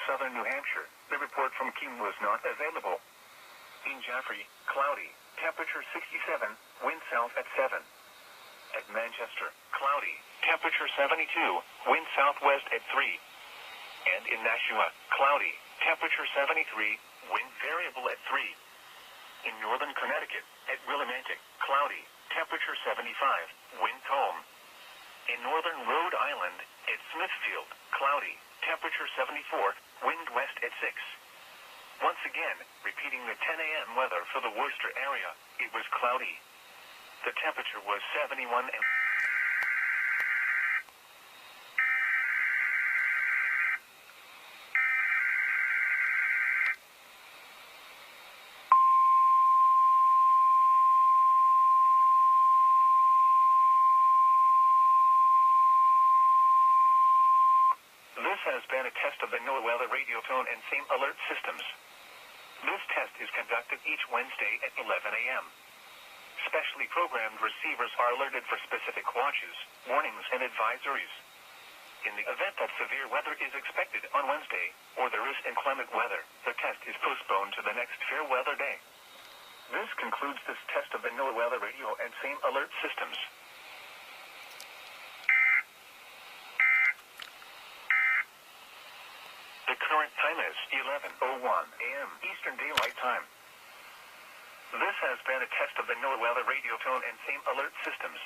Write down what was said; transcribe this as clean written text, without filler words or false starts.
southern New Hampshire, the report from Keene was not available. In Jaffrey, cloudy, temperature 67, wind south at 7. At Manchester, cloudy, temperature 72, wind southwest at 3. And in Nashua, cloudy, temperature 73, wind variable at 3. In northern Connecticut, at Willimantic, cloudy, temperature 75, wind calm. In northern Rhode Island, at Smithfield, cloudy, temperature 74, wind west at 6. Once again, repeating the 10 a.m. weather for the Worcester area, it was cloudy. The temperature was 71 and... This has been a test of the NOAA weather radio tone and same alert systems. This test is conducted each Wednesday at 11 a.m. Specially programmed receivers are alerted for specific watches, warnings, and advisories. In the event that severe weather is expected on Wednesday, or there is inclement weather, the test is postponed to the next fair weather day. This concludes this test of the NOAA weather radio and same alert systems. The current time is 11:01 a.m. Eastern Daylight Time. This has been a test of the NOAA weather radio tone and same alert systems.